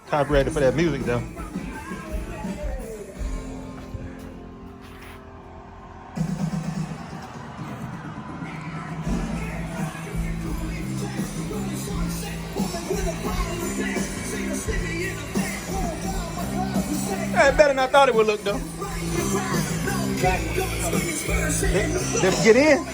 Copyrighted for that music though. Hey, better than I thought it would look though. Let's get in.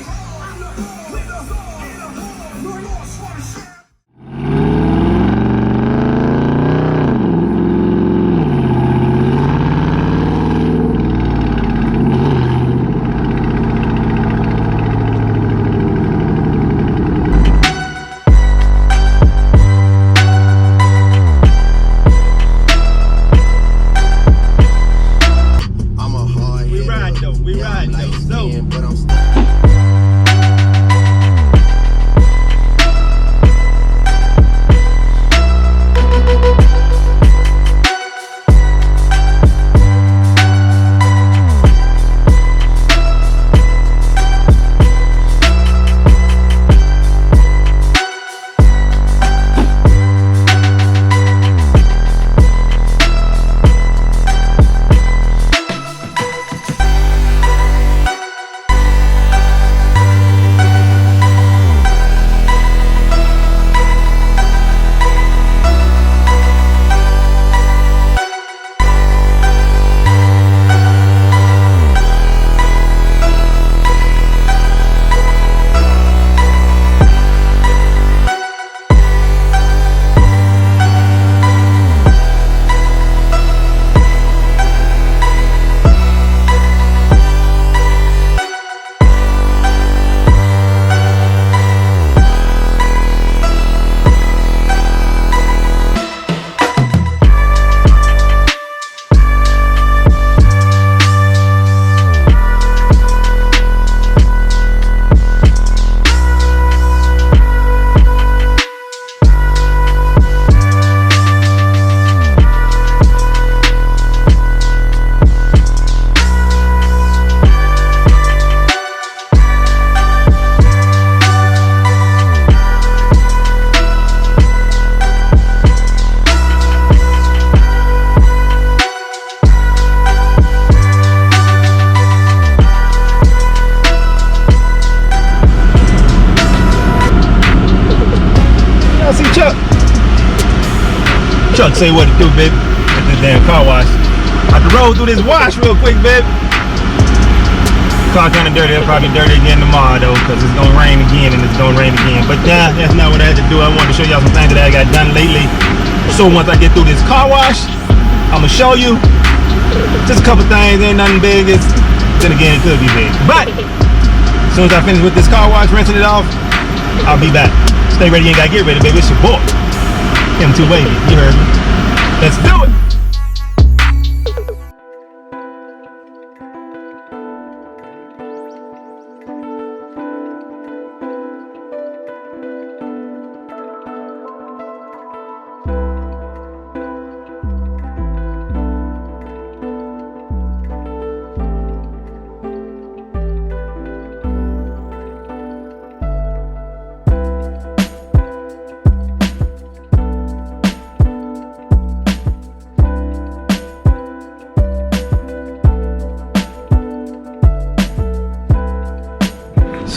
Chuck say what to do, baby. At this damn car wash. I have to roll through this wash real quick, baby. Car kind of dirty. It'll probably be dirty again tomorrow, though, because it's going to rain again and it's going to rain again. But that's not what I had to do. I wanted to show y'all some things that I got done lately. So once I get through this car wash, I'm going to show you just a couple things. Ain't nothing big. Then again, it could be big. But as soon as I finish with this car wash, rinsing it off, I'll be back. Stay ready. You ain't got to get ready, baby. It's your boy. M2 Wavy, you heard me. Let's do it!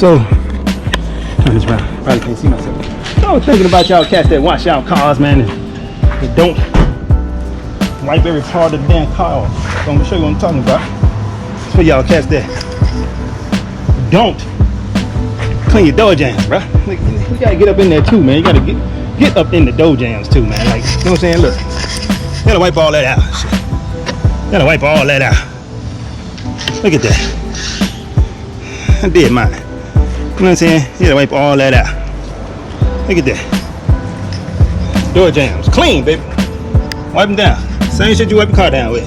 So, turn this around. Probably can't see myself. I was thinking about y'all cats that wash y'all cars, man, and don't wipe every part of the damn car off. So I'm gonna show you what I'm talking about. It's for y'all cats that don't clean your door jams, bro. Like, you gotta get up in there too, man. You gotta get up in the door jams too, man. Like, you know what I'm saying? Look, you gotta wipe all that out. Shit. You gotta wipe all that out. Look at that. I did mine. You know what I'm saying? You gotta wipe all that out. Look at that. Door jams. Clean, baby. Wipe them down. Same shit you wipe your car down with.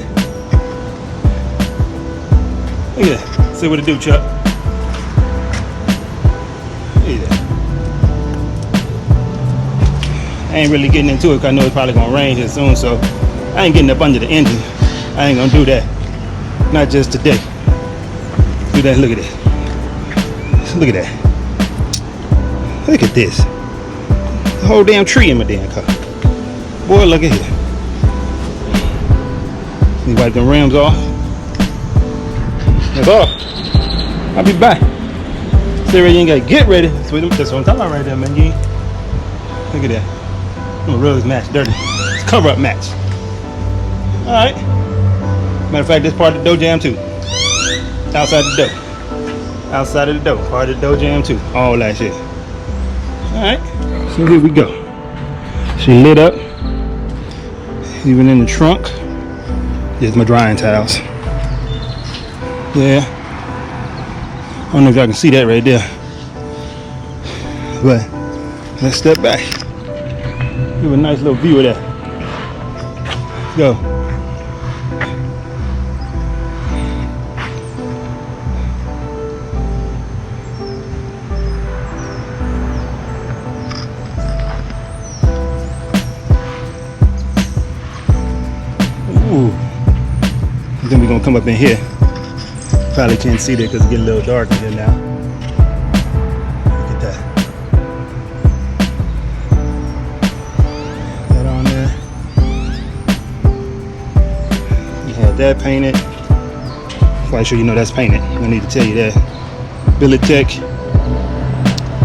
Look at that. See what it do, Chuck. Look at that. I ain't really getting into it because I know it's probably gonna rain here soon, so I ain't getting up under the engine. I ain't gonna do that. Not just today. Do that. Look at that. Look at that. Look at this. The whole damn tree in my damn car. Boy, look at here. We wipe them rims off. That's all. I'll be back. Stay ready, you ain't gotta get ready. That's what I'm talking about right there, man. Look at that. I'm rugs match dirty. It's cover up match. Alright. Matter of fact, this part of the dough jam too. Outside the dough. Outside of the dough. Part of the dough jam too. All that shit. Alright. So here we go. She lit up. Even in the trunk. There's my drying towels. Yeah. I don't know if y'all can see that right there. But let's step back. Give a nice little view of that. Go. Ooh. Then we're gonna come up in here. Probably can't see that because it's getting a little dark in here now. Look at that. That on there. You have that painted. Quite sure you know that's painted. I need to tell you that. Billitek.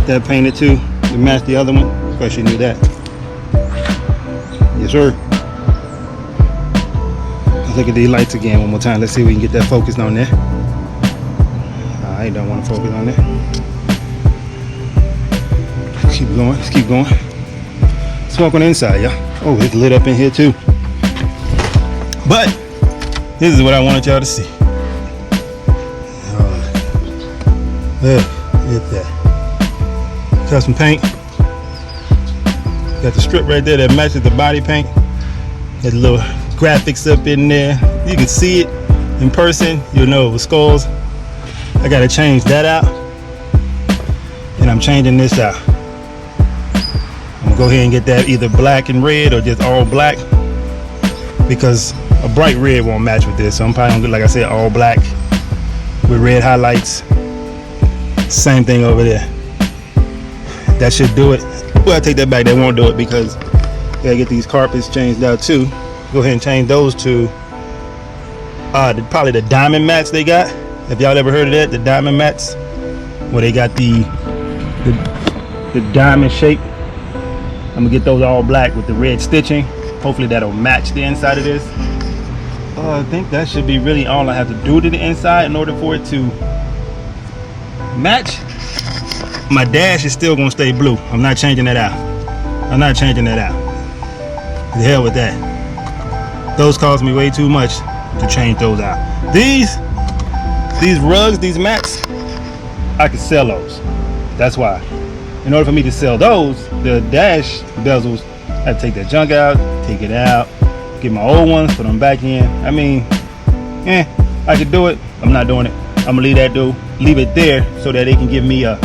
That painted too. To match the other one. Quite sure you knew that. Yes, sir. Let's look at these lights again one more time. Let's see if we can get that focused on there. I don't want to focus on that. Keep going. Let's keep going. Let's walk on the inside, y'all. Oh, it's lit up in here too. But this is what I wanted y'all to see. Look at that. Got some paint. Got the strip right there that matches the body paint. Got the little graphics up in there. You can see it in person. You'll know it was skulls. I gotta change that out, and I'm changing this out. I'm gonna go ahead and get that either black and red or just all black, because a bright red won't match with this. So I'm probably gonna do, like I said, all black with red highlights. Same thing over there. That should do it. Well, I take that back. That won't do it because I gotta get these carpets changed out too. Go ahead and change those to probably the diamond mats they got. If y'all ever heard of that, the diamond mats, where they got the diamond shape. I'm gonna get those all black with the red stitching. Hopefully that'll match the inside of this. I think that should be really all I have to do to the inside in order for it to match. My dash is still gonna stay blue. I'm not changing that out. I'm not changing that out. The hell with that. Those cost me way too much to change those out. These rugs, these mats, I could sell those. That's why. In order for me to sell those, the dash bezels, I have to take that junk out, take it out, get my old ones, put them back in. I mean, I could do it. I'm not doing it. I'm gonna leave it there so that they can give me a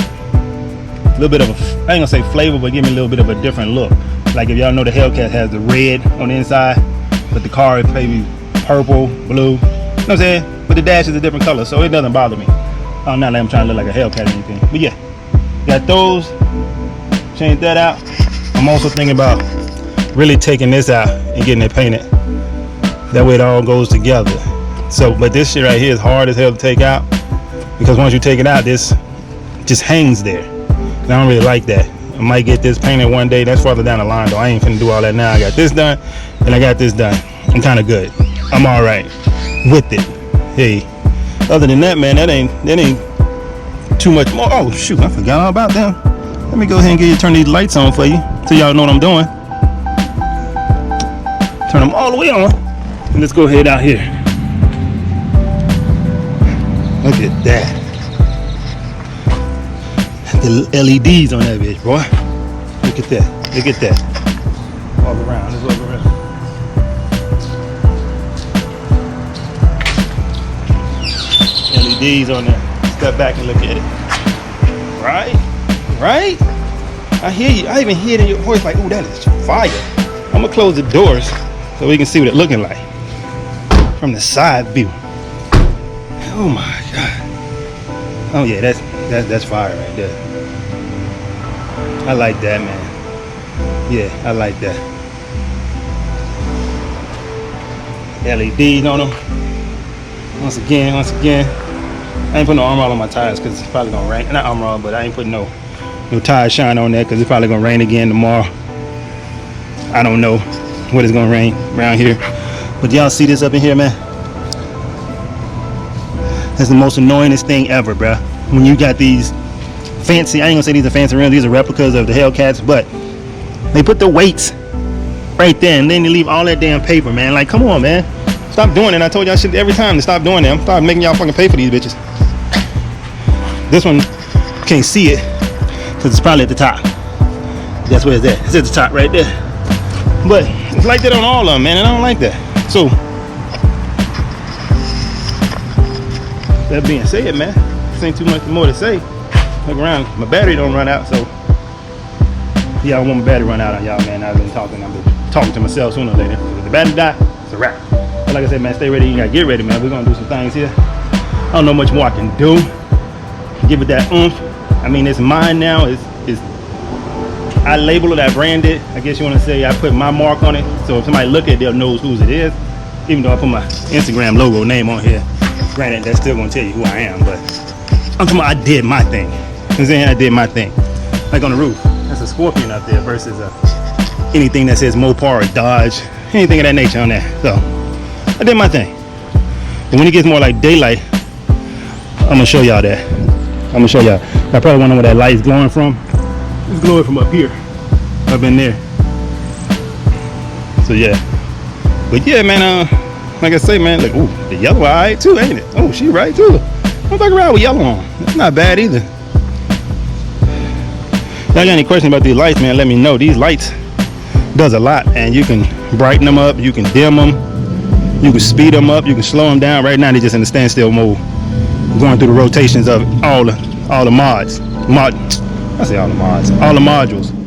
little bit of a, I ain't gonna say flavor, but give me a little bit of a different look. Like if y'all know the Hellcat has the red on the inside, but the car is maybe purple, blue. You know what I'm saying? But the dash is a different color, so it doesn't bother me. I'm not like I'm trying to look like a Hellcat or anything. But yeah, got those. Change that out. I'm also thinking about really taking this out and getting it painted. That way it all goes together. So, but this shit right here is hard as hell to take out, because once you take it out, this just hangs there. And I don't really like that. I might get this painted one day. That's farther down the line though. I ain't finna do all that now. I got this done and I got this done. I'm kind of good. I'm all right with it. Hey, other than that, man, that ain't too much more. Oh shoot, I forgot all about them. Let me go ahead and turn these lights on for you so y'all know what I'm doing. Turn them all the way on. And let's go ahead out here. Look at that. The LEDs on that bitch, boy. Look at that. Look at that. Walk around. Let's walk around. LEDs on there. Step back and look at it. Right? Right? I hear you. I even hear it in your voice like, ooh, that is fire. I'm gonna close the doors so we can see what it's looking like from the side view. Oh my God. Oh yeah, that's fire right there. I like that, man. Yeah, I like that. LEDs on them. Once again, I ain't putting no armor all on my tires because it's probably gonna rain. Not armor all, but I ain't putting no tire shine on there because it's probably gonna rain again tomorrow. I don't know what it's gonna rain around here, but y'all see this up in here, man? That's the most annoyingest thing ever, bruh. When you got these fancy, I ain't gonna say these are fancy rims, these are replicas of the Hellcats, but they put the weights right there and then they leave all that damn paper, man. Like, come on, man. Stop doing it. I told y'all shit every time to stop doing that. I'm start making y'all fucking pay for these bitches. This one, can't see it because it's probably at the top. That's where it's at. It's at the top right there. But it's like that on all of them, man, and I don't like that. So, that being said, man, this ain't too much more to say. Look around, my battery don't run out, so yeah, I don't want my battery run out on y'all, man. I've been talking to myself sooner or later. If the battery die, it's a wrap. But like I said, man, stay ready. You gotta get ready, man. We're gonna do some things here. I don't know much more I can do. Give it that oomph. I mean, it's mine now. It's I label it, I brand it. I guess you want to say I put my mark on it. So if somebody look at it, they'll know whose it is. Even though I put my Instagram logo name on here. Granted, that's still gonna tell you who I am, but I'm talking about I did my thing. I'm saying I did my thing. Like on the roof, that's a Scorpion up there versus anything that says Mopar or Dodge, anything of that nature on there. So I did my thing. And when it gets more like daylight, I'm gonna show y'all that. I'm gonna show y'all. I probably wonder where that light is glowing from. It's glowing from up here, up in there. So yeah, but yeah, man. Like I say, man, like, ooh, the yellow alright too, ain't it? Oh, she right too. I'm fucking around with yellow on. That's not bad either. Y'all got any questions about these lights, man? Let me know. These lights does a lot, and you can brighten them up, you can dim them, you can speed them up, you can slow them down. Right now, they're just in the standstill mode, going through the rotations of all the mods. All the modules.